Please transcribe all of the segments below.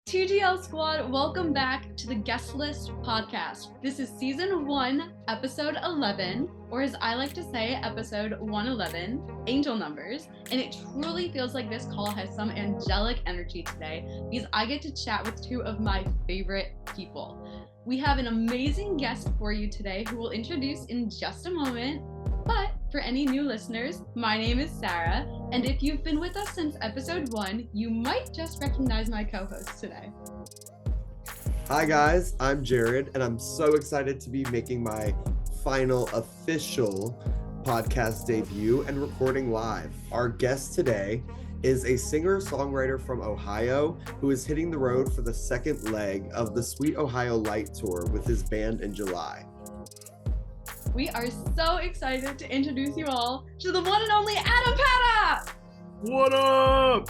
TGL Squad, welcome back to the Guest List podcast. This is season 1, episode 11, or as I like to say, episode 111, Angel Numbers. And it truly feels like this call has some angelic energy today because I get to chat with two of my favorite people. We have an amazing guest for you today who we'll introduce in just a moment. But for any new listeners, my name is Sarah, and if you've been with us since episode 1, you might just recognize my co-host today. Hi guys, I'm Jared, and I'm so excited to be making my final official podcast debut and recording live. Our guest today is a singer-songwriter from Ohio who is hitting the road for the second leg of the Sweet Ohio Light Tour with his band in July. We are so excited to introduce you all to the one and only Adam Paddock! What up?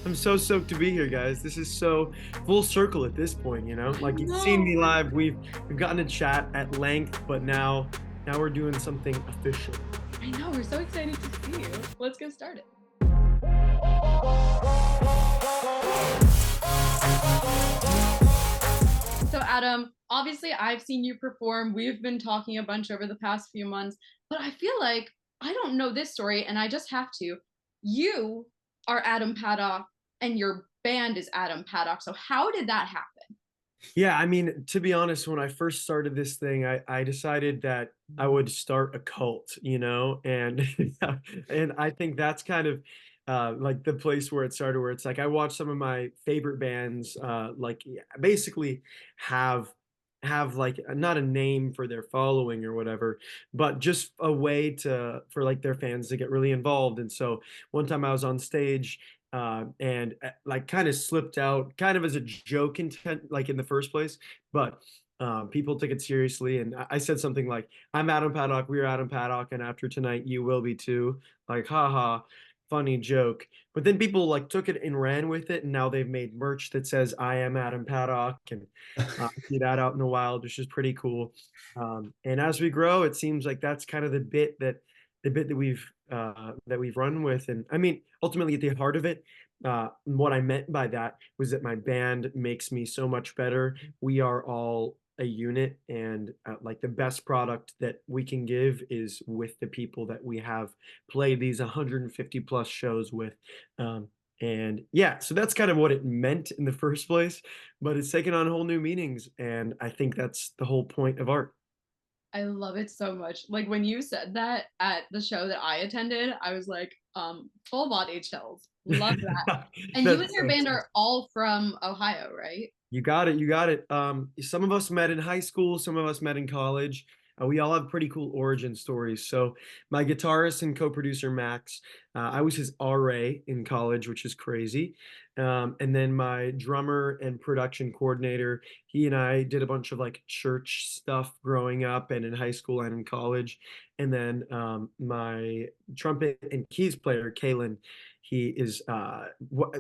I'm so stoked to be here, guys. This is so full circle at this point, you know? Like, you've seen me live, we've gotten to chat at length, but now we're doing something official. I know, we're so excited to see you. Let's get started. So Adam, obviously I've seen you perform. We've been talking a bunch over the past few months, but I feel like I don't know this story and I just have to. You are Adam Paddock and your band is Adam Paddock. So how did that happen? Yeah, I mean, to be honest, when I first started this thing, I decided that I would start a cult, you know, and and I think that's kind of like the place where it started, where it's like I watched some of my favorite bands basically have like not a name for their following or whatever, but just a way for like their fans to get really involved. And so one time I was on stage and like kind of slipped out kind of as a joke intent, like in the first place, but people took it seriously. And I said something like, I'm Adam Paddock, we're Adam Paddock, and after tonight you will be too. Like, haha, funny joke. But then people like took it and ran with it, and now they've made merch that says I am Adam Paddock, and see that out in the wild, which is pretty cool. And as we grow, it seems like that's kind of the bit that we've run with. And I mean, ultimately at the heart of it, what I meant by that was that my band makes me so much better. We are all a unit, and like the best product that we can give is with the people that we have played these 150 plus shows with. And yeah, so that's kind of what it meant in the first place, but it's taken on whole new meanings, and I think that's the whole point of art. I love it so much. Like when you said that at the show that I attended, I was like, full body chills. Love that. And you and That's your band so are all from Ohio, right? You got it. You got it. Some of us met in high school, some of us met in college. We all have pretty cool origin stories. So, my guitarist and co-producer Max, I was his RA in college, which is crazy. And then my drummer and production coordinator, he and I did a bunch of like church stuff growing up and in high school and in college. And then my trumpet and keys player, Kalen, he is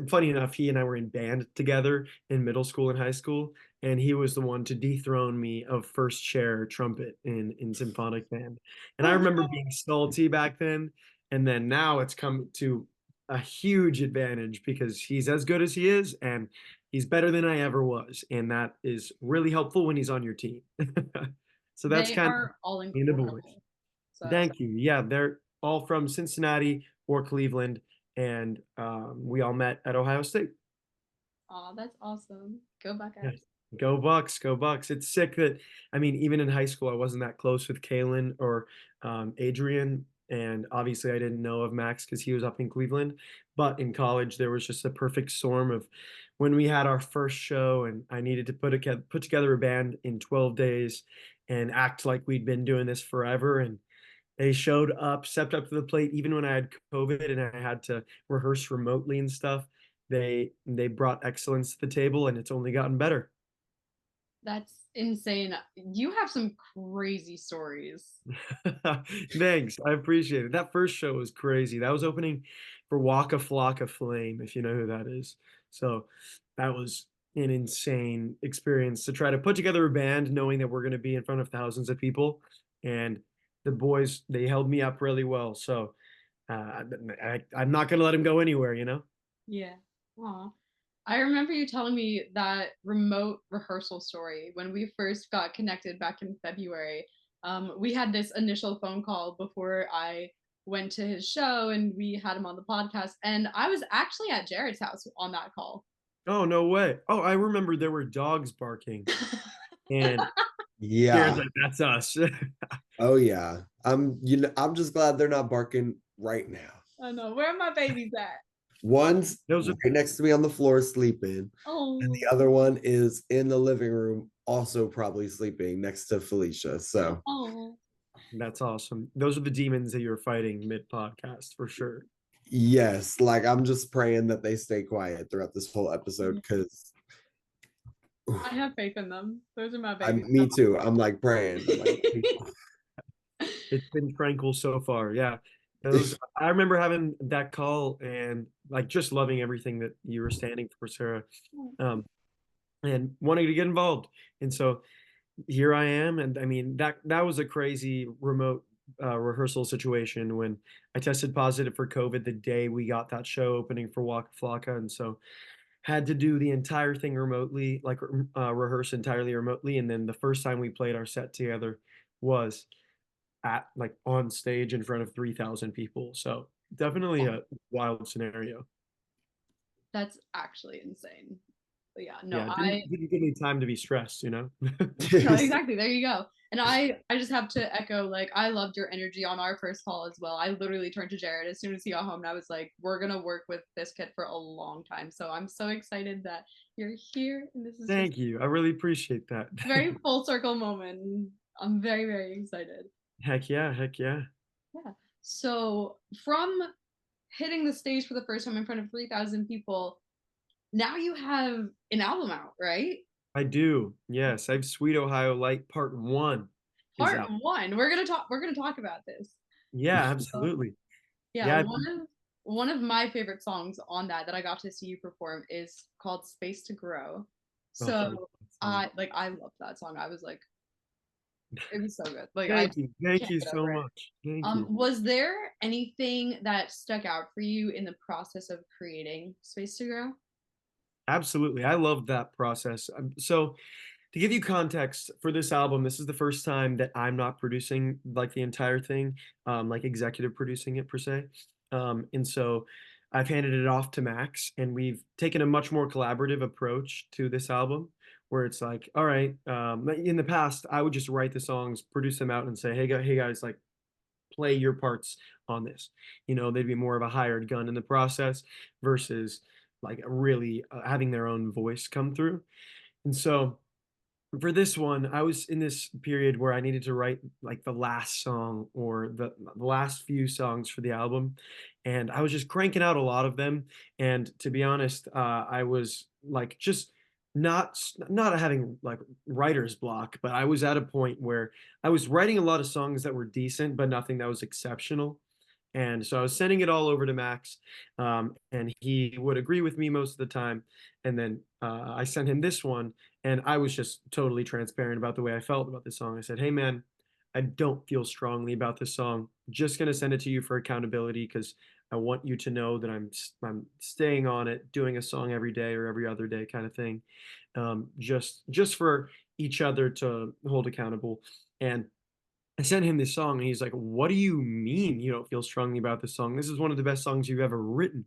funny enough, he and I were in band together in middle school and high school, and he was the one to dethrone me of first chair trumpet in symphonic band. And I Oh, remember being salty back then, and then now it's come to a huge advantage because he's as good as he is, and he's better than I ever was, and that is really helpful when he's on your team. So that's they kind of are all in the boys. incredible. So, Thank you. Yeah, they're all from Cincinnati or Cleveland, and we all met at Ohio State. oh, that's awesome. Go Yeah. Buckeyes. Go Bucks, go Bucks. It's sick that, I mean, even in high school, I wasn't that close with Kalen or Adrian. And obviously, I didn't know of Max because he was up in Cleveland. But in college, there was just a perfect storm of when we had our first show, and I needed to put together a band in 12 days and act like we'd been doing this forever. And they showed up, stepped up to the plate, even when I had COVID and I had to rehearse remotely and stuff. They brought excellence to the table, and it's only gotten better. That's insane. You have some crazy stories. Thanks. I appreciate it. That first show was crazy. That was opening for Waka Flocka Flame, if you know who that is. So that was an insane experience to try to put together a band knowing that we're going to be in front of thousands of people. And the boys, they held me up really well. So I'm not going to let him go anywhere, you know? Yeah. Aw. I remember you telling me that remote rehearsal story when we first got connected back in February. We had this initial phone call before I went to his show and we had him on the podcast. And I was actually at Jared's house on that call. Oh, no way. Oh, I remember there were dogs barking, and Jared's Yeah. like, "That's us." Oh yeah. I'm just glad they're not barking right now. I know. Where are my babies at? One's Those are right next to me on the floor sleeping, and Oh, the other one is in the living room, also probably sleeping next to Felicia. So oh. That's awesome. Those are the demons that you're fighting mid-podcast for sure. yes, like I'm just praying that they stay quiet throughout this whole episode because I have faith in them. Those are my I'm babies. me too. I'm like praying. I'm like, It's been tranquil so far. Yeah. Those I remember having that call and like just loving everything that you were standing for, Sarah. Um, and wanting to get involved. And so here I am. And I mean that was a crazy remote rehearsal situation when I tested positive for COVID the day we got that show opening for Waka Flocka. And so had to do the entire thing remotely, like rehearse entirely remotely. And then the first time we played our set together was at like on stage in front of 3,000 people. So definitely a wild scenario. That's actually insane. But yeah, no, Yeah, didn't give me time to be stressed, you know? no, exactly. There you go. And I just have to echo, like, I loved your energy on our first call as well. I literally turned to Jared as soon as he got home and I was like, we're gonna work with this kid for a long time. So I'm so excited that you're here and this is just Thank you. I really appreciate that. a very full circle moment. I'm very, very excited. Heck yeah, heck yeah. Yeah. So from hitting the stage for the first time in front of 3,000 people, now you have an album out, right? I do. Yes, I have Sweet Ohio Light Part 1 is Part out. one. We're gonna talk about this. Yeah, So, absolutely. yeah, Yeah, one of my favorite songs on that I got to see you perform is called Space to Grow. oh, I love So that song. I loved that song. I was like, it was so good. Like I Thank you. Thank can't you get so over it. much. Thank you. Was there anything that stuck out for you in the process of creating Space to Grow? Absolutely. I love that process. So to give you context for this album, this is the first time that I'm not producing like the entire thing, like executive producing it per se. And so I've handed it off to Max, and we've taken a much more collaborative approach to this album, where it's like, all right, in the past, I would just write the songs, produce them out, and say, hey guys, like play your parts on this. You know, they'd be more of a hired gun in the process versus like really having their own voice come through. And so for this one, I was in this period where I needed to write like the last song or the last few songs for the album. And I was just cranking out a lot of them. And to be honest, I was like just not having like writer's block, but I was at a point where I was writing a lot of songs that were decent, but nothing that was exceptional. And so I was sending it all over to Max, and he would agree with me most of the time. And then I sent him this one, and I was just totally transparent about the way I felt about this song. I said, "Hey, man, I don't feel strongly about this song. Just gonna send it to you for accountability because I want you to know that I'm staying on it, doing a song every day or every other day, kind of thing, just for each other to hold accountable." And I sent him this song, and he's like, "What do you mean you don't feel strongly about this song? This is one of the best songs you've ever written."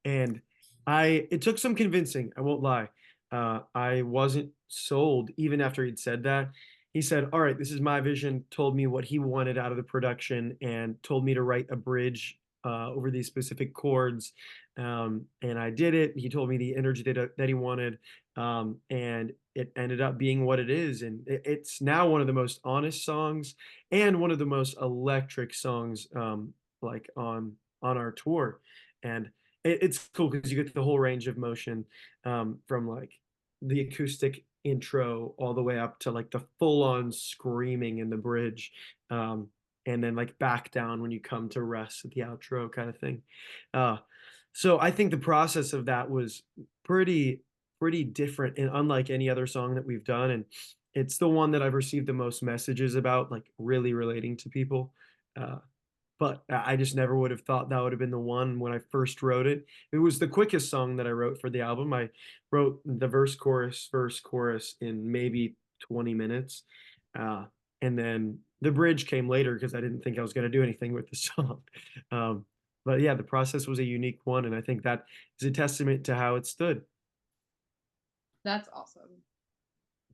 And it took some convincing, I won't lie. I wasn't sold even after he'd said that. He said, "All right, this is my vision," told me what he wanted out of the production, and told me to write a bridge over these specific chords. And I did it. He told me the energy that he wanted. And it ended up being what it is. And it's now one of the most honest songs and one of the most electric songs like on our tour. And it's cool because you get the whole range of motion from like the acoustic intro all the way up to like the full-on screaming in the bridge, and then like back down when you come to rest at the outro kind of thing. uh, so I think the process of that was pretty different and unlike any other song that we've done, and it's the one that I've received the most messages about, like really relating to people. uh, but I just never would have thought that would have been the one when I first wrote it. It was the quickest song that I wrote for the album. I wrote the verse, chorus in maybe 20 minutes. Uh, and then the bridge came later because I didn't think I was going to do anything with the song. Um, but yeah, the process was a unique one. And I think that is a testament to how it stood. That's awesome.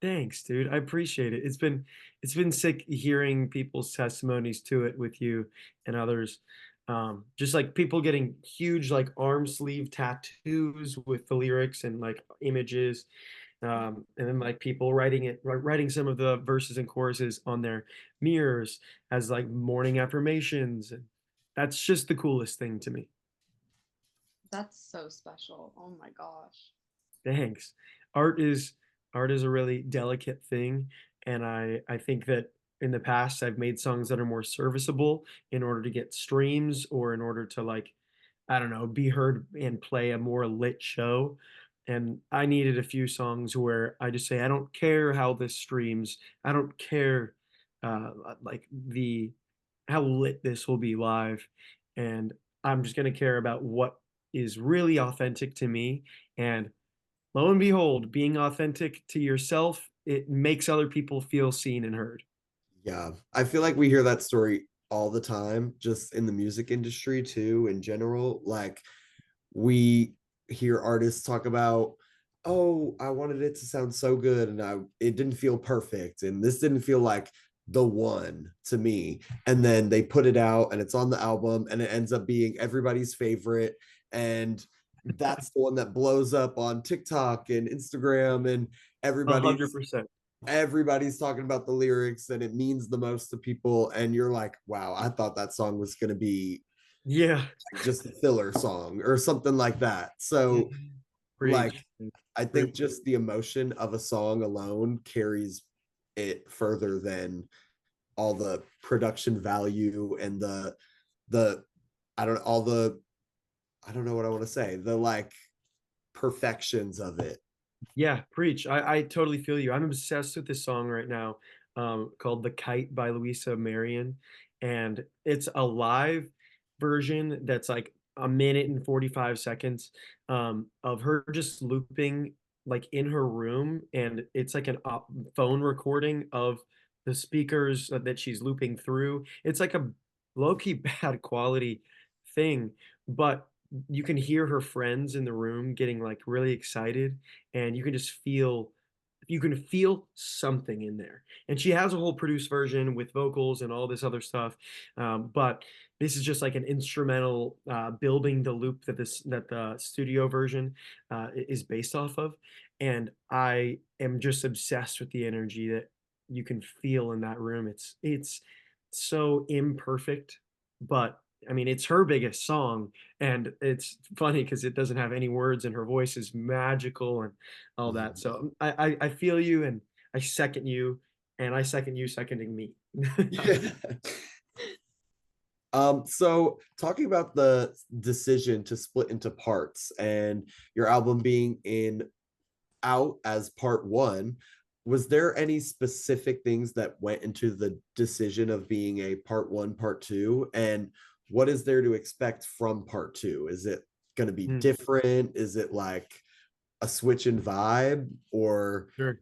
Thanks, dude. I appreciate it. It's been sick hearing people's testimonies to it with you and others. Just like people getting huge like arm sleeve tattoos with the lyrics and like images. And then like people writing some of the verses and choruses on their mirrors as like morning affirmations. And that's just the coolest thing to me. That's so special. Oh my gosh. Thanks. Art is art is a really delicate thing, and I think that in the past I've made songs that are more serviceable in order to get streams or in order to like I don't know, be heard and play a more lit show. And I needed a few songs where I just say I don't care how this streams. I don't care like the how lit this will be live, and I'm just going to care about what is really authentic to me. And lo and behold, being authentic to yourself, it makes other people feel seen and heard. Yeah, I feel like we hear that story all the time, just in the music industry too, in general. Like we hear artists talk about, oh, I wanted it to sound so good and it didn't feel perfect and this didn't feel like the one to me. And then they put it out and it's on the album and it ends up being everybody's favorite. And that's the one that blows up on TikTok and Instagram, and A everybody's 100%. everybody's talking about the lyrics and it means the most to people, and you're like, wow, I thought that song was going to be Yeah. just a filler song or something like that. So like Preach. I Preach. think just the emotion of a song alone carries it further than all the production value and the I don't all the I don't know what I want to say, the like perfections of it. Yeah, preach. I totally feel you. I'm obsessed with this song right now, called "The Kite" by Louisa Marion, and it's a live version that's like a minute and 45 seconds, of her just looping like in her room, and it's like an phone recording of the speakers that she's looping through. It's like a low-key bad quality thing, but you can hear her friends in the room getting like really excited, and you can feel something in there. And she has a whole produced version with vocals and all this other stuff, but this is just like an instrumental building the loop that the studio version is based off of. And I am just obsessed with the energy that you can feel in that room. It's so imperfect, but I mean, it's her biggest song, and it's funny because it doesn't have any words, and her voice is magical and all that. Mhm. So I feel you, and I second you, and I second you seconding me. Yeah. So talking about the decision to split into parts and your album being in out as part one, was there any specific things that went into the decision of being a part one, part two? And what is there to expect from part two? Is it going to be Hmm, different? Is it like a switch in vibe or? sure.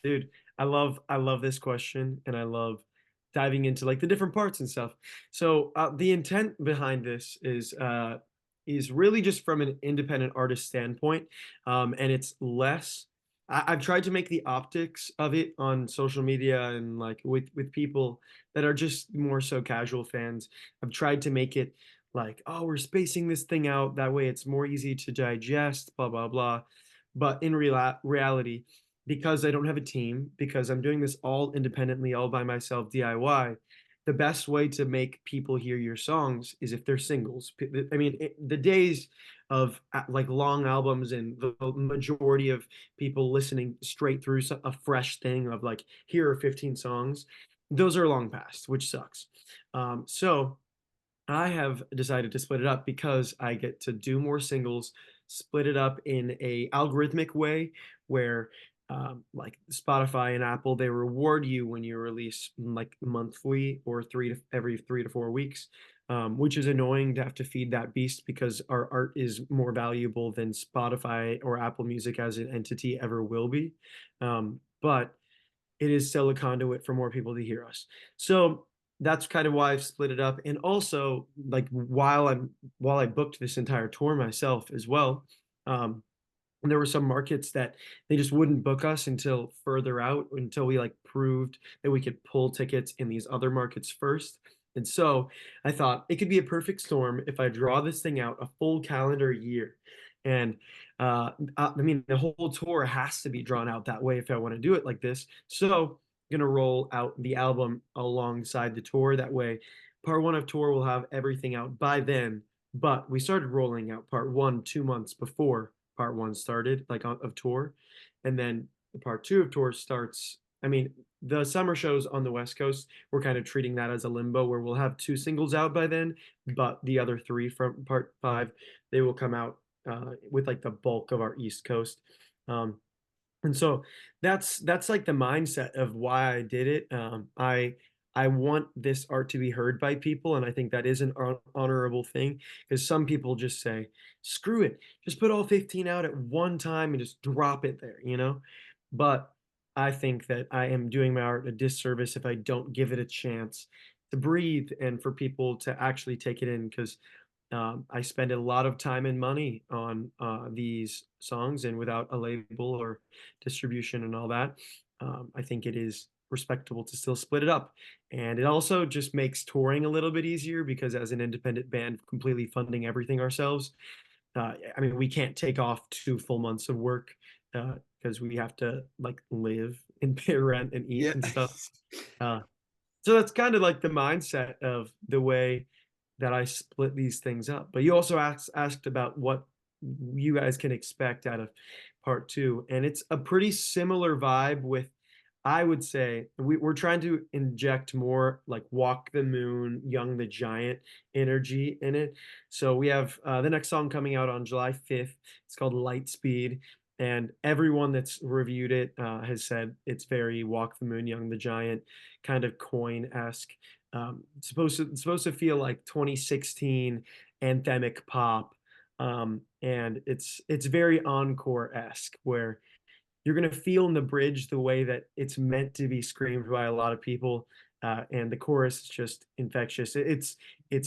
Dude, I love this question, and I love diving into like the different parts and stuff. So the intent behind this is really just from an independent artist standpoint, and it's less. I've tried to make the optics of it on social media and like with people that are just more so casual fans. I've tried to make it like, oh, we're spacing this thing out that way it's more easy to digest, blah blah blah. But in reality, because I don't have a team, because I'm doing this all independently, all by myself, DIY, the best way to make people hear your songs is if they're singles. I mean, the days of like long albums and the majority of people listening straight through a fresh thing of like, here are 15 songs, those are long past, which sucks. So I have decided to split it up because I get to do more singles, split it up in a algorithmic way where like Spotify and Apple, they reward you when you release like monthly or every 3 to 4 weeks, which is annoying to have to feed that beast because our art is more valuable than Spotify or Apple Music as an entity ever will be. But it is still a conduit for more people to hear us. So that's kind of why I've split it up. And also, like while I booked this entire tour myself as well, and there were some markets that they just wouldn't book us until further out, until we like proved that we could pull tickets in these other markets first. And so I thought it could be a perfect storm if I draw this thing out a full calendar year. And I mean, the whole tour has to be drawn out that way if I want to do it like this. So I'm gonna roll out the album alongside the tour. That way, part one of tour will have everything out by then. But we started rolling out part one 2 months before part one started, like of tour, and then the part two of tour starts. I mean, the summer shows on the West Coast, we're kind of treating that as a limbo where we'll have 2 singles out by then, but the other three from part five, they will come out with like the bulk of our East Coast. And so that's like the mindset of why I did it. I want this art to be heard by people, and I think that is an honorable thing because some people just say, "Screw it, just put all 15 out at one time and just drop it there," you know. But I think that I am doing my art a disservice if I don't give it a chance to breathe and for people to actually take it in because I spend a lot of time and money on these songs, and without a label or distribution and all that, I think it is respectable to still split it up. And it also just makes touring a little bit easier because, as an independent band, completely funding everything ourselves, I mean, we can't take off 2 full months of work because we have to like live and pay rent and eat Yeah. and stuff. Uh, so that's kind of like the mindset of the way that I split these things up. But you also asked about what you guys can expect out of part two, and it's a pretty similar vibe with. I would say we're trying to inject more like Walk the Moon, Young the Giant energy in it. So we have the next song coming out on July 5th. It's called Lightspeed. And everyone that's reviewed it has said it's very Walk the Moon, Young the Giant, kind of coin-esque. It's supposed to feel like 2016 anthemic pop, and it's very encore-esque where you're gonna feel in the bridge the way that it's meant to be screamed by a lot of people, and the chorus is just infectious. It's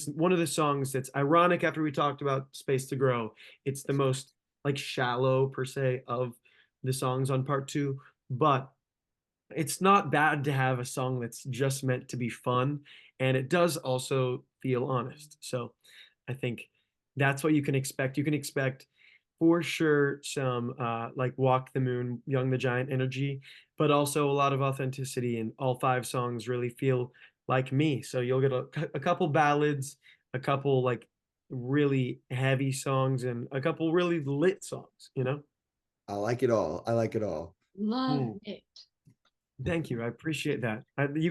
one of the songs that's ironic after we talked about Space to Grow. It's the most like shallow per se of the songs on part two, but it's not bad to have a song that's just meant to be fun, and it does also feel honest. So I think that's what you can expect. You can expect for sure some like Walk the Moon, Young the Giant energy, but also a lot of authenticity, and all 5 songs really feel like me. So you'll get a couple ballads, a couple like really heavy songs, and a couple really lit songs, you know? I like it all. I like it all. Love Hmm. it. Thank you. I appreciate that. You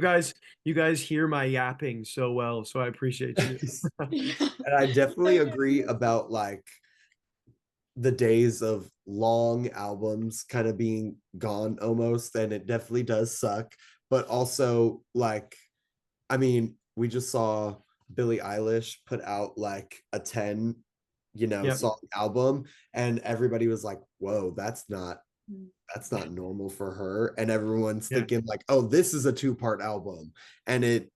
guys hear my yapping so well, so I appreciate you. And I definitely agree about like the days of long albums kind of being gone almost, and it definitely does suck. But also, like, I mean, we just saw Billie Eilish put out like a 10, Yep. song album, and everybody was like, whoa, that's not normal for her. And everyone's Yeah. thinking like, oh, this is a 2-part album. And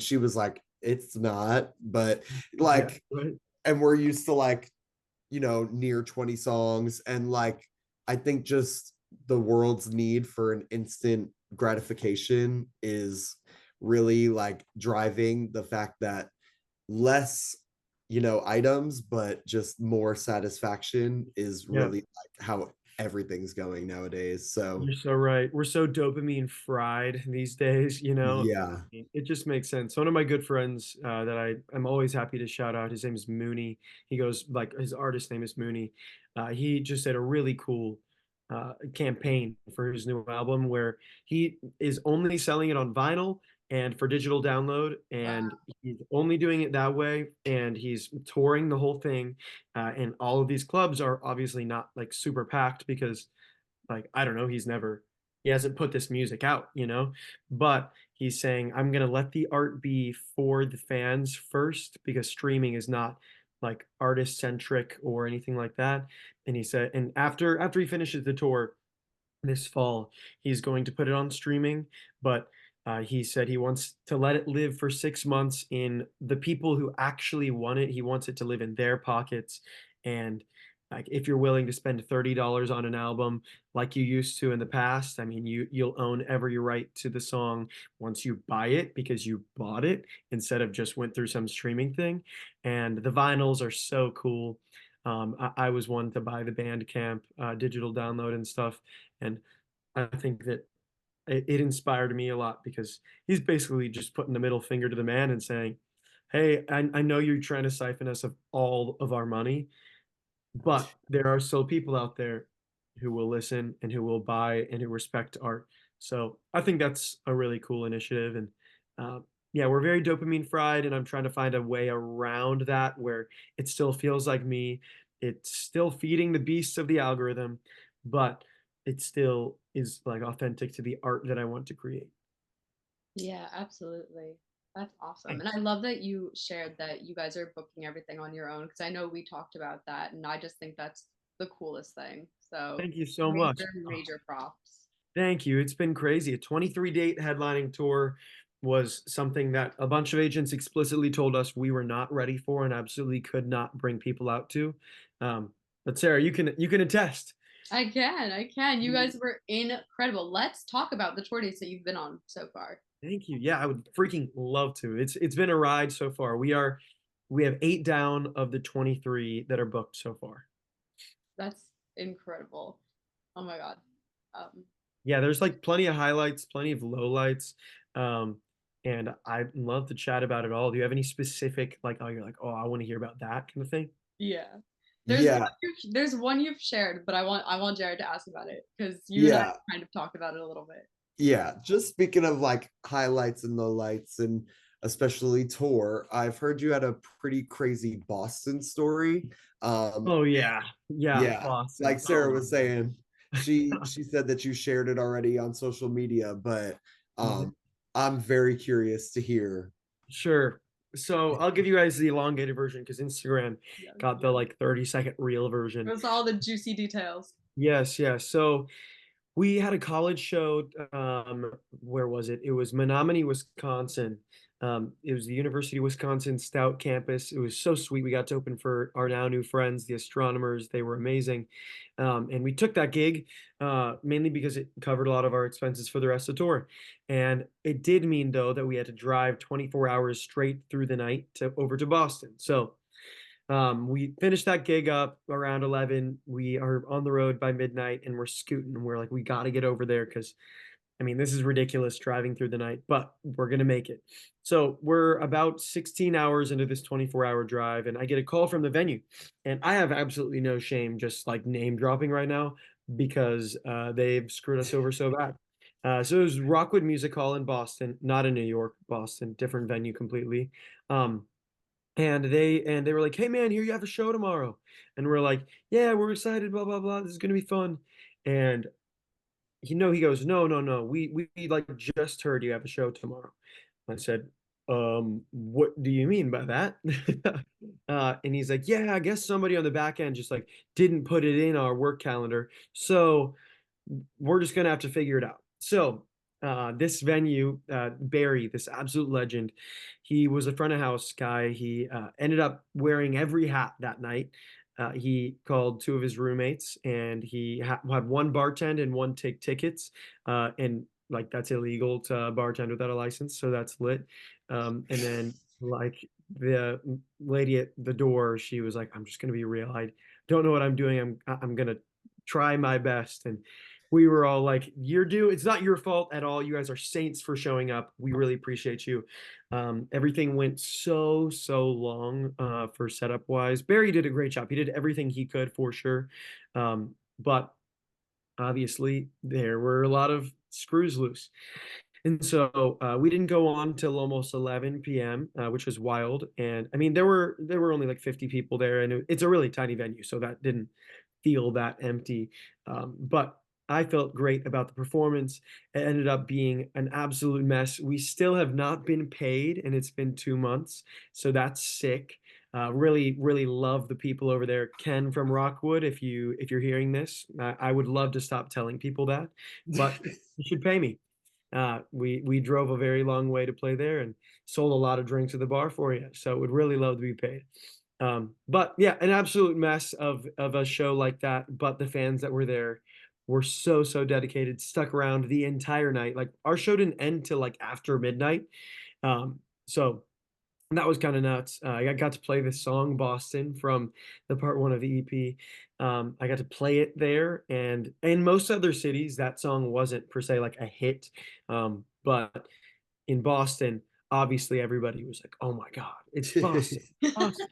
she was like, it's not, but Yeah. like, Right. and we're used to like, near 20 songs. And like, I think just the world's need for an instant gratification is really like driving the fact that less items but just more satisfaction is Yeah. really like how everything's going nowadays. So You're so right. We're so dopamine fried these days, you know. yeah. It just makes sense. One of my good friends that I'm always happy to shout out, his name is Mooney. He goes like his artist name is Mooney. He just did a really cool campaign for his new album where he is only selling it on vinyl and for digital download, and he's only doing it that way, and he's touring the whole thing. And all of these clubs are obviously not like super packed because like, I don't know, he hasn't put this music out, but he's saying, I'm going to let the art be for the fans first because streaming is not like artist centric or anything like that. And he said, and after he finishes the tour this fall, he's going to put it on streaming, but he said he wants to let it live for 6 months in the people who actually want it. He wants it to live in their pockets. And like, if you're willing to spend $30 on an album like you used to in the past, I mean, you'll own every right to the song once you buy it because you bought it instead of just went through some streaming thing. And the vinyls are so cool. I was one to buy the Bandcamp digital download and stuff, and I think that it inspired me a lot because he's basically just putting the middle finger to the man and saying, "Hey, I know you're trying to siphon us of all of our money, but there are still people out there who will listen and who will buy and who respect art." So I think that's a really cool initiative. And uh, yeah, we're very dopamine fried, and I'm trying to find a way around that where it still feels like me. It's still feeding the beasts of the algorithm, but it still is like authentic to the art that I want to create. Yeah, absolutely. That's awesome. And Thanks. I love that you shared that you guys are booking everything on your own because I know we talked about that and I just think that's the coolest thing. So Thank you so much. major, major props. Thank you. It's been crazy. A 23 date headlining tour was something that a bunch of agents explicitly told us we were not ready for and absolutely could not bring people out to. But Sarah, you can attest. I can. You guys were incredible. Let's talk about the tour dates that you've been on so far. Thank you. Yeah, I would freaking love to. It's been a ride so far. We have 8 down of the 23 that are booked so far. That's incredible. Oh my God. Um, Yeah, there's like plenty of highlights, plenty of lowlights. Um, and I'd love to chat about it all. Do you have any specific, like, oh, you're like, oh, I want to hear about that kind of thing? yeah. Yeah, There's one you've shared, but I want Jared to ask about it because you and I yeah, kind of talked about it a little bit. yeah. Just speaking of like highlights and lowlights and especially tour, I've heard you had a pretty crazy Boston story. Um, Oh yeah, yeah, yeah, Boston. like Oh Sarah was my saying, she said that you shared it already on social media, but God. I'm very curious to hear. Sure. So I'll give you guys the elongated version because Instagram Yeah. got the like 30-second reel It version. was all the juicy details. Yes, yes. So we had a college show. Where was it? It was Menominee, Wisconsin. It was the University of Wisconsin Stout campus. It was so sweet. We got to open for our now new friends, the astronomers. They were amazing. And we took that gig mainly because it covered a lot of our expenses for the rest of the tour. And it did mean, though, that we had to drive 24 hours straight through the night over to Boston. So we finished that gig up around 11. We are on the road by midnight and we're scooting. And we're like, we got to get over there because, I mean, this is ridiculous driving through the night, but we're going to make it. So we're about 16 hours into this 24-hour drive, and I get a call from the venue. And I have absolutely no shame just like name dropping right now because they've screwed us over so bad. So it was Rockwood Music Hall in Boston, not in New York, Boston, different venue completely. Um, and they were like, "Hey man, here you have a show tomorrow," and we're like, "Yeah, we're excited, blah blah blah. This is gonna be fun." And he goes, "No, no, no. We like just heard you have a show tomorrow." I said, what do you mean by that?" And he's like, "Yeah, I guess somebody on the back end just like didn't put it in our work calendar, so we're just gonna have to figure it out." So this venue, Barry, this absolute legend, he was a front of house guy. He ended up wearing every hat that night. He called 2 of his roommates, and he had one bartend and one take tickets. And like that's illegal to bartend without a license, so that's lit. And then like the lady at the door, she was like, "I'm just gonna be real. I don't know what I'm doing. I'm gonna try my best." And we were all like, it's not your fault at all. You guys are saints for showing up. We really appreciate you. Everything went so long for setup wise. Barry did a great job. He did everything he could for sure. But obviously there were a lot of screws loose. And so we didn't go on till almost 11 p.m., which was wild. And I mean, there were only like 50 people there, and it's a really tiny venue, so that didn't feel that empty. But I felt great about the performance. It ended up being an absolute mess. We still have not been paid, and it's been 2 months, so that's sick. Really, really love the people over there. Ken from Rockwood, if you're hearing this, I would love to stop telling people that, but you should pay me. We drove a very long way to play there and sold a lot of drinks at the bar for you. So would really love to be paid. But yeah, an absolute mess of a show like that. But the fans that were there were so dedicated, stuck around the entire night. Like our show didn't end till like after midnight. So that was kind of nuts. I got to play the song Boston from the part one of the EP. I got to play it there, and in most other cities, that song wasn't per se like a hit. But in Boston, obviously everybody was like, "Oh my God, it's Boston, Boston."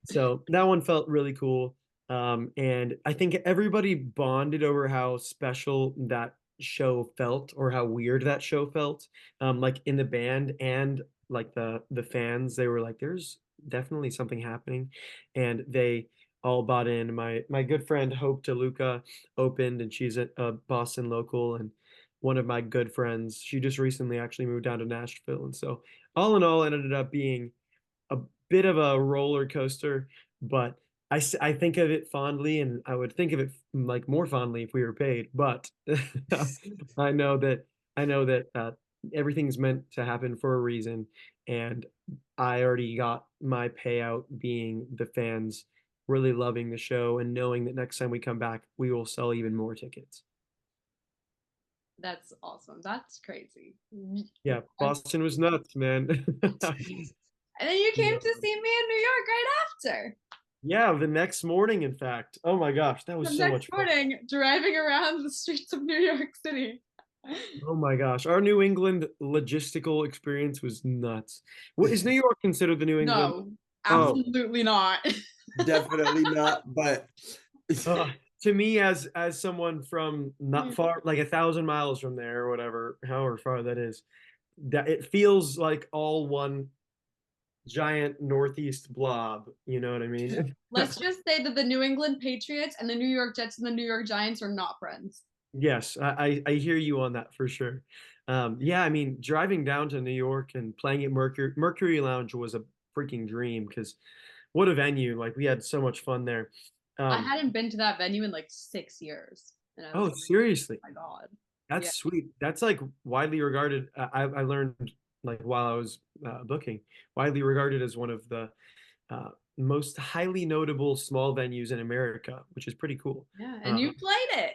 So that one felt really cool. And I think everybody bonded over how special that show felt or how weird that show felt. Like in the band and like the fans, they were like, there's definitely something happening. And they all bought in. My good friend Hope DeLuca opened, and she's a Boston local, and one of my good friends, she just recently actually moved down to Nashville. And so all in all, it ended up being a bit of a roller coaster, but I think of it fondly, and I would think of it like more fondly if we were paid. But I know that everything's meant to happen for a reason, and I already got my payout being the fans really loving the show and knowing that next time we come back, we will sell even more tickets. That's awesome. That's crazy. Yeah, Boston was nuts, man. And then you came Yeah. to see me in New York right after. Yeah, the next morning, in fact. Oh my gosh, that was The so next much fun. morning, driving around the streets of New York City. Oh my gosh, our New England logistical experience was nuts. What is New York considered the New England? No, Oh, absolutely not. Definitely not, but uh, to me, as someone from not far, like 1,000 miles from there or whatever, however far that is, that it feels like all one giant northeast blob. You know what I mean? Let's just say that the New England Patriots and the New York Jets and the New York Giants are not friends. Yes, I hear you on that for sure. Yeah, I mean, driving down to New York and playing at Mercury Lounge was a freaking dream because what a venue! Like we had so much fun there. I Um, hadn't been to that venue in like 6 years. And I was oh, like, seriously, oh my God. Yeah. that's sweet. That's like widely regarded. I learned like while I was booking, widely regarded as one of the most highly notable small venues in America, which is pretty cool. Yeah. And Uh, you played it.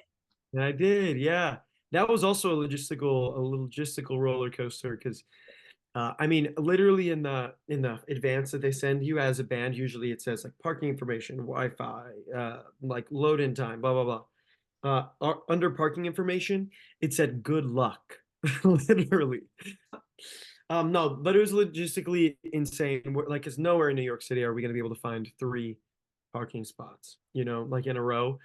And I did, yeah. That was also a logistical roller coaster because I mean, literally in the advance that they send you as a band, usually it says like parking information, Wi-Fi, like load in time, blah blah blah. Under parking information, it said good luck, literally. No, but it was logistically insane. Like, cause nowhere in New York City are we gonna be able to find three parking spots, like in a row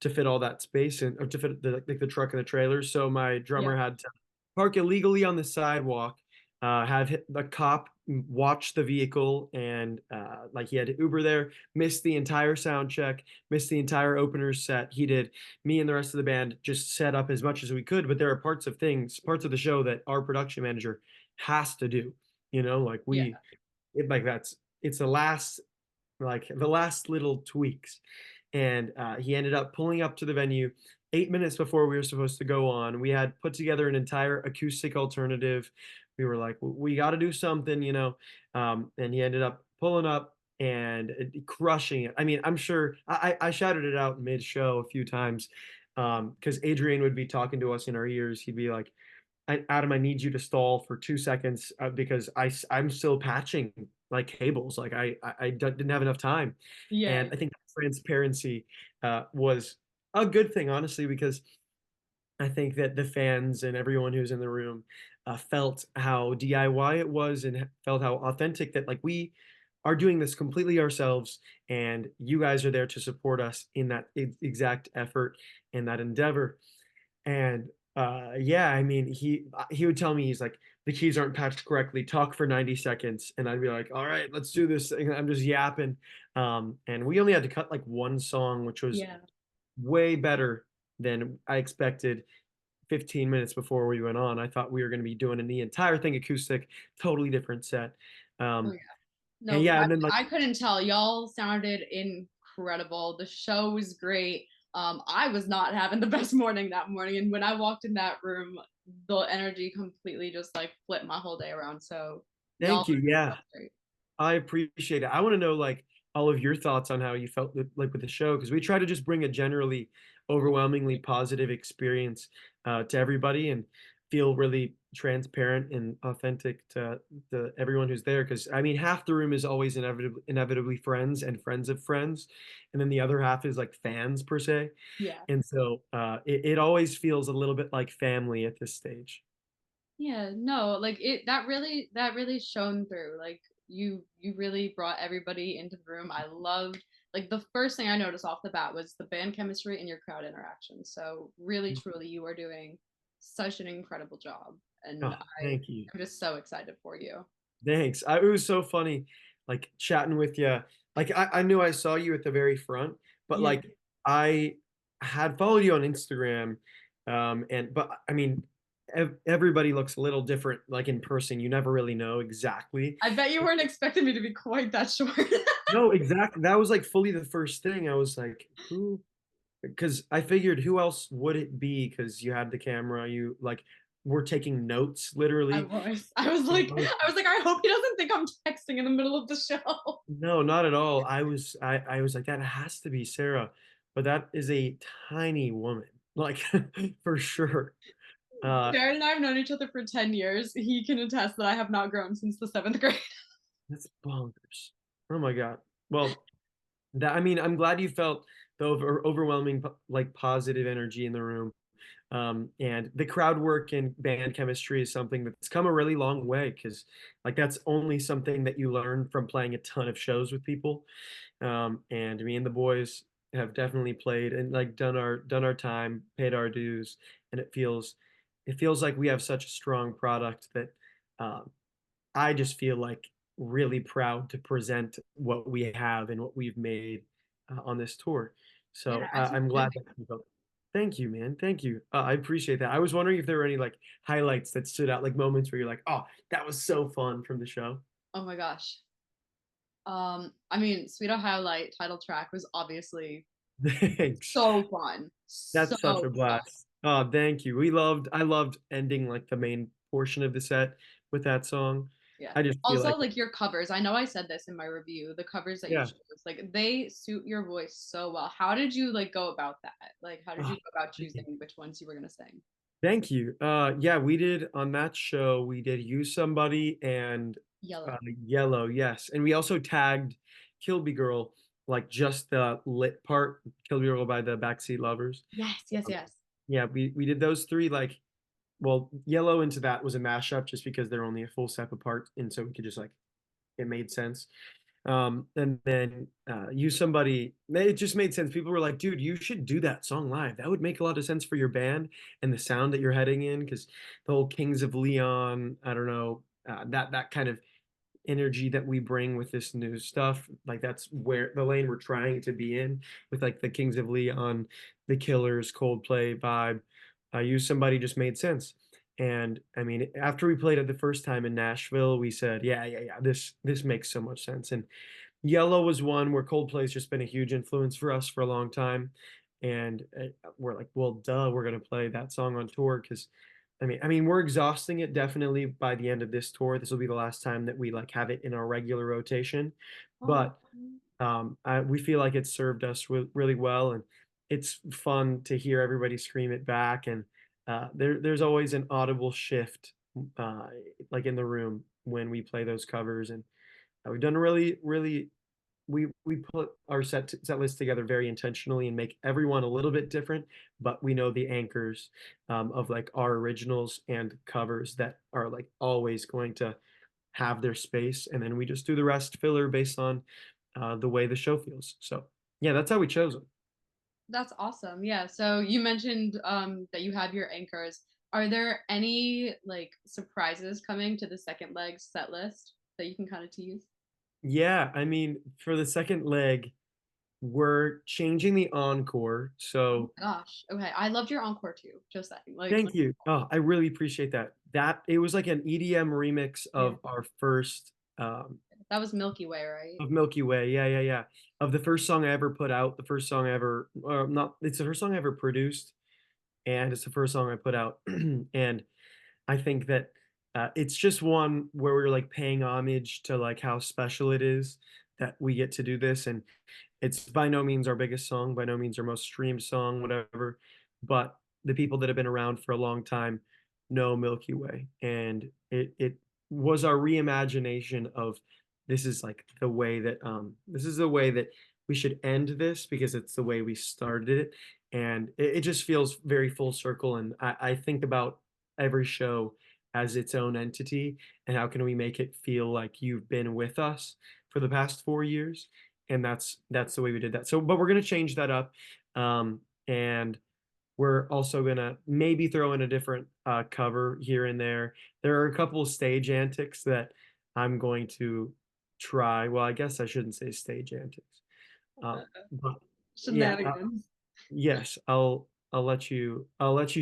to fit all that space and or to fit the truck and the trailer. So my Yeah. drummer had to park illegally on the sidewalk, have the cop watch the vehicle, and like he had to Uber there, missed the entire sound check, missed the entire opener set. He did. Me and the rest of the band just set up as much as we could, but there are parts of the show that our production manager has to do. Like Yeah. it's the last little tweaks. And he ended up pulling up to the venue 8 minutes before we were supposed to go on. We had put together an entire acoustic alternative. We were like, we got to do something. And he ended up pulling up and crushing it. I mean, I'm sure I shouted it out mid-show a few times because Adrian would be talking to us in our ears. He'd be like, Adam, I need you to stall for 2 seconds because I'm still patching like cables. Like I didn't have enough time. Yeah. And I think transparency was a good thing, honestly, because I think that the fans and everyone who's in the room felt how DIY it was and felt how authentic that like we are doing this completely ourselves and you guys are there to support us in that exact effort and that endeavor. And yeah, I mean, he would tell me he's like the keys aren't patched correctly. Talk for 90 seconds, and I'd be like, all right, let's do this. And I'm just yapping. And we only had to cut like one song, which was Yeah. way better than I expected 15 minutes before we went on. I thought we were going to be doing the entire thing acoustic, totally different set. Oh Um, yeah. and No, yeah, I, and then like I couldn't tell. Y'all sounded incredible. The show was great. I was not having the best morning that morning, and when I walked in that room, the energy completely just like flipped my whole day around. So y'all thank you. were Yeah, so great. I appreciate it. I want to know like all of your thoughts on how you felt with the show because we try to just bring a generally overwhelmingly positive experience to everybody and feel really transparent and authentic to everyone who's there. Because I mean, half the room is always inevitably friends and friends of friends, and then the other half is like fans per se. Yeah. And so it always feels a little bit like family at this stage. Yeah, no, like it that really shone through. Like you really brought everybody into the room. I loved like the first thing I noticed off the bat was the band chemistry and your crowd interaction. So really truly you are doing such an incredible job and Oh, thank you. I'm just so excited for you. Thanks. It was so funny, like chatting with you. Like I knew I saw you at the very front, but Yeah. like I had followed you on Instagram, and but I mean, everybody looks a little different, like in person. You never really know exactly. I bet you weren't expecting me to be quite that short. No, exactly. That was like fully the first thing. I was like, who? Because I figured who else would it be? Because you had the camera, you like were taking notes I literally. was. I was And like I was like I hope he doesn't think I'm texting in the middle of the show. No, not at all. I was like, that has to be Sarah, but that is a tiny woman, like for sure. Uh, Jared and I have known each other for 10 years. He can attest that I have not grown since the seventh grade. that's bonkers. Oh my God. Well, that I mean, I'm glad you felt the overwhelming like positive energy in the room. And the crowd work and band chemistry is something that's come a really long way because like that's only something that you learn from playing a ton of shows with people. And me and the boys have definitely played and like done our time, paid our dues, and it feels like we have such a strong product that um, I just feel like really proud to present what we have and what we've made on this tour. Yeah, So as you I'm should glad be. that you felt. Thank you, man. Thank you. I appreciate that. I was wondering if there were any like highlights that stood out, like moments where you're like, "Oh, that was so fun" from the show. Oh my gosh. I mean, Sweet Ohio Light title track was obviously Thanks. so fun. So That's such a fun. blast. Oh, thank you. I loved ending like the main portion of the set with that song. Yeah. I just feel Also, like, like your covers. I know I said this in my review. The covers that you yeah. chose, like they suit your voice so well. How did you like go about that? Like, how did you Oh, go about thank you. choosing which ones you were gonna sing? Thank you. Yeah, we did on that show, we did Use Somebody and Yellow. Yellow, yes. And we also tagged Kilby Girl, like just the lit part, Kilby Girl by the Backseat Lovers. Yes, yes, Um, yes. yeah, we did those three like well, Yellow into that was a mashup just because they're only a full step apart, and so we could just like it made sense. And then Use Somebody, it just made sense. People were like, dude, you should do that song live. That would make a lot of sense for your band and the sound that you're heading in, because the whole Kings of Leon, I don't know, that kind of energy that we bring with this new stuff, like that's where the lane we're trying to be in with like the Kings of Leon, the Killers, Coldplay vibe. Use Somebody just made sense. And I mean, after we played it the first time in Nashville, we said, yeah, this makes so much sense. And Yellow was one where Coldplay's just been a huge influence for us for a long time, and we're like, well, duh, we're gonna play that song on tour because, I mean, we're exhausting it definitely by the end of this tour. This will be the last time that we like have it in our regular rotation, Oh, but we feel like it's served us really well, and it's fun to hear everybody scream it back, and there's always an audible shift, uh, like in the room when we play those covers, and we've done a really we put our set list together very intentionally and make everyone a little bit different, but we know the anchors of like our originals and covers that are like always going to have their space, and then we just do the rest filler based on the way the show feels. So yeah, that's how we chose them. that's awesome. Yeah. So you mentioned that you have your anchors. Are there any like surprises coming to the second leg set list that you can kind of tease? Yeah, I mean, for the second leg, we're changing the encore. So Gosh. Okay. I loved your encore too. Just saying. thank you. Oh, I really appreciate that. That it was like an EDM remix yeah. of our first That was Milky Way, right? of Milky Way. Yeah, yeah, yeah. Of the first song I ever put out, the first song I ever not it's the first song I ever produced, and it's the first song I put out. And I think that it's just one where we're like paying homage to like how special it is that we get to do this. And it's by no means our biggest song, by no means our most streamed song, whatever. But the people that have been around for a long time know Milky Way. And it was our reimagination of this is like the way that this is the way that we should end this because it's the way we started it. And it just feels very full circle. And I think about every show as its own entity and how can we make it feel like you've been with us for the past 4 years, and that's the way we did that. So but we're going to change that up, and we're also going to maybe throw in a different cover here and there. There are a couple of stage antics that I'm going to try. Well, I guess I shouldn't say stage antics, but yeah, Shenanigans. yes, I'll let you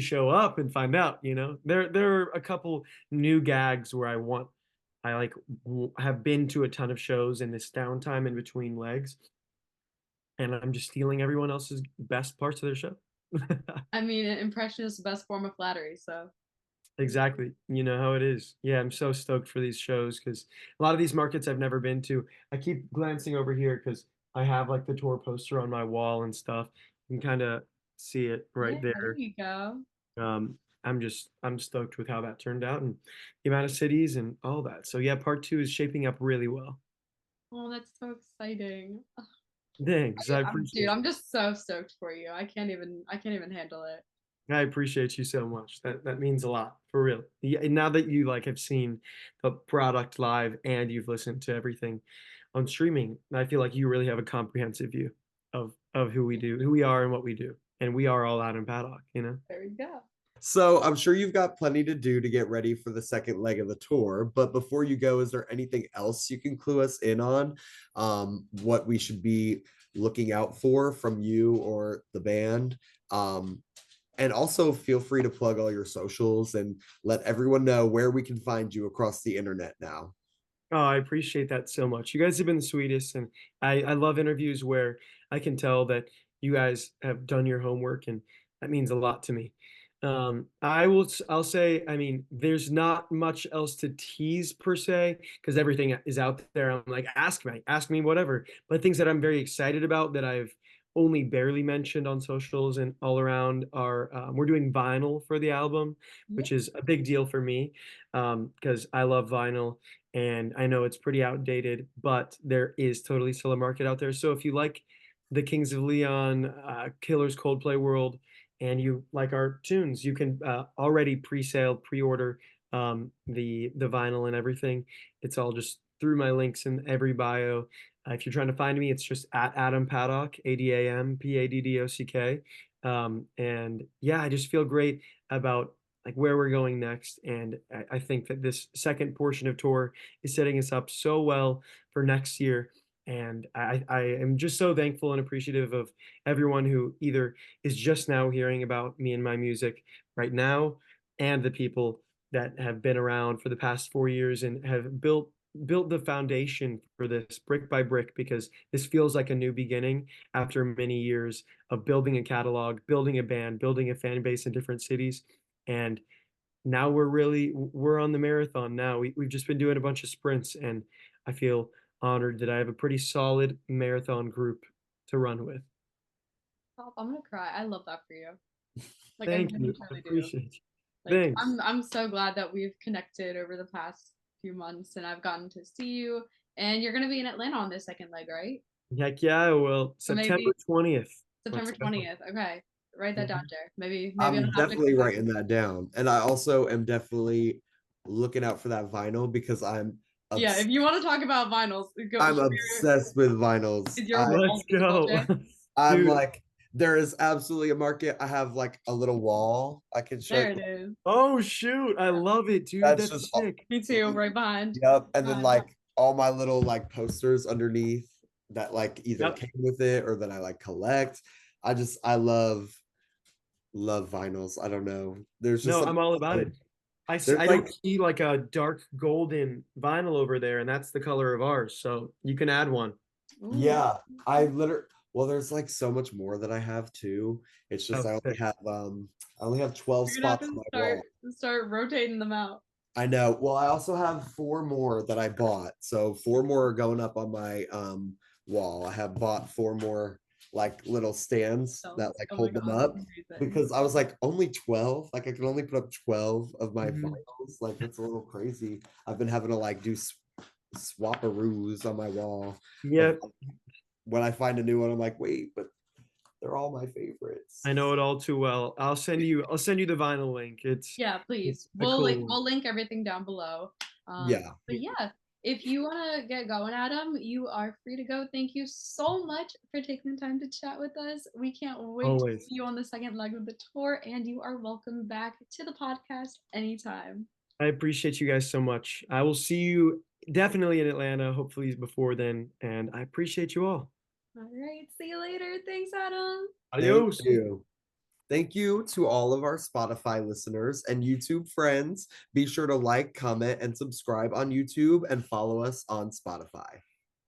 show up and find out, you know. There are a couple new gags where I like have been to a ton of shows in this downtime in between legs, and I'm just stealing everyone else's best parts of their show. I mean, an impression is the best form of flattery. So Exactly. You know how it is. Yeah, I'm so stoked for these shows because a lot of these markets I've never been to. I keep glancing over here because I have like the tour poster on my wall and stuff. You can kind of see it yeah, right there there. you go. I'm stoked with how that turned out and the amount of cities and all that. So yeah, part two is shaping up really well. Oh, that's so exciting. Thanks. I Dude, appreciate I'm just so stoked for you. I can't even handle it. I appreciate you so much. That means a lot for real. Yeah, and now that you like have seen the product live and you've listened to everything on streaming, I feel like you really have a comprehensive view of who we do, who we are, and what we do. And we are all Adam Paddock, you know. There we go. So I'm sure you've got plenty to do to get ready for the second leg of the tour. But before you go, is there anything else you can clue us in on what we should be looking out for from you or the band? And also feel free to plug all your socials and let everyone know where we can find you across the internet now. Oh, I appreciate that so much. You guys have been the sweetest, and I love interviews where I can tell that you guys have done your homework, and that means a lot to me. I'll say, I mean, there's not much else to tease per se, because everything is out there. I'm like, ask me whatever. But things that I'm very excited about that I've only barely mentioned on socials and all around are we're doing vinyl for the album, Yeah. which is a big deal for me because I love vinyl and I know it's pretty outdated, but there is totally still a market out there. So if you like the Kings of Leon, Killers, Coldplay world, and you like our tunes, you can already pre-sale, pre-order the vinyl and everything. It's all just through my links in every bio. If you're trying to find me, it's just at Adam Paddock, AdamPaddock. And yeah, I just feel great about like where we're going next. And I think that this second portion of tour is setting us up so well for next year. And I am just so thankful and appreciative of everyone who either is just now hearing about me and my music right now, and the people that have been around for the past 4 years and have built the foundation for this brick by brick because this feels like a new beginning after many years of building a catalog, building a band, building a fan base in different cities. And now we're on the marathon now. We've just been doing a bunch of sprints, and I feel honored that I have a pretty solid marathon group to run with. Stop, I'm gonna cry. I love that for you. Like I Thank really you. I truly do. appreciate you. Like Thanks. I'm so glad that we've connected over the past few months and I've gotten to see you. And you're gonna be in Atlanta on this second leg, right? Heck yeah, well, Or September maybe 20th. Let's September go. 20th. Okay. Write that down, Mhm. Jer. Maybe I'll I'm have to definitely come back. writing that down. And I also am definitely looking out for that vinyl because Yeah, if obs- you want to talk about vinyls, go I'm share obsessed with vinyls. is your Let's wall visible, go. Jer? I'm Dude, like, there is absolutely a market. I have like a little wall I can show There you. it is. oh shoot, I love it, dude. That's That's just sick. Me too, right behind. yep. And then God. like all my little like posters underneath. that like either Yep. came with it or that I like collect. I love vinyls. I don't know. There's just No, I'm something all about so, it. there's I don't like see like a dark golden vinyl over there, and that's the color of ours. So you can add one. Ooh. yeah, I literally well, there's like so much more that I have too. It's just Oh, sick. I only have 12 You're gonna have spots on to my wall. start rotating them out. I know. Well, I also have four more that I bought. So four more are going up on my wall. I have bought four more like little stands that like Oh my hold them god, up amazing. because I was like only 12. Like I can only put up 12 of my Mhm. finals. Like that's a little crazy. I've been having to like do swap-a-roos on my wall. Yeah, Of when I find a new one, I'm like, wait, but they're all my favorites. I know it all too well. I'll send you the vinyl link. Yeah, please. It's a cool one. We'll link everything down below. Yeah. But yeah, if you want to get going, Adam, you are free to go. Thank you so much for taking the time to chat with us. We can't wait to Always. see you on the second leg of the tour, and you are welcome back to the podcast anytime. I appreciate you guys so much. I will see you definitely in Atlanta, hopefully before then, and I appreciate you all. All right, see you later. Thanks, Adam. Thank Adios. you. Thank you to all of our Spotify listeners and YouTube friends. Be sure to like, comment, and subscribe on YouTube and follow us on Spotify.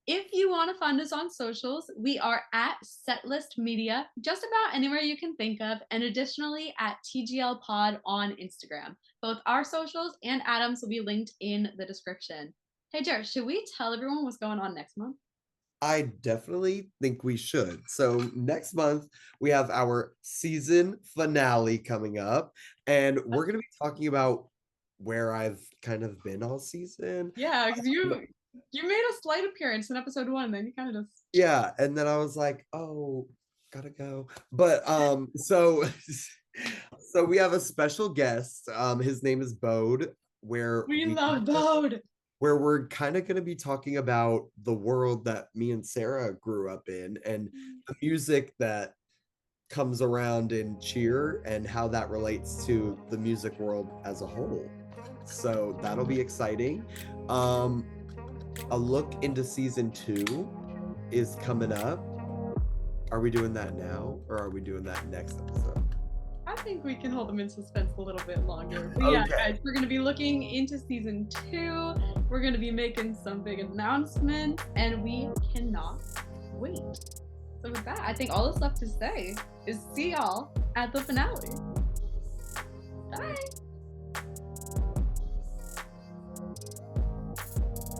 If you want to find us on socials, we are at Setlist Media, just about anywhere you can think of, and additionally at TGL Pod on Instagram. Both our socials and Adam's will be linked in the description. Hey, Jared, should we tell everyone what's going on next month? I definitely think we should. So next month we have our season finale coming up, and we're going to be talking about where I've kind of been all season. Yeah, because you made a slight appearance in episode 1, then you kind of just Yeah, and then I was like, "Oh, gotta go." But so so we have a special guest. His name is Bode, we love Bode. where we're kind of going to be talking about the world that me and Sarah grew up in and the music that comes around in cheer and how that relates to the music world as a whole. So that'll be exciting. A look into season 2 is coming up. Are we doing that now or are we doing that next episode? I think we can hold them in suspense a little bit longer. But yeah, guys, we're going to be looking into season 2. We're going to be making some big announcements, and we cannot wait. So with that, I think all that's left to say is see y'all at the finale. Bye.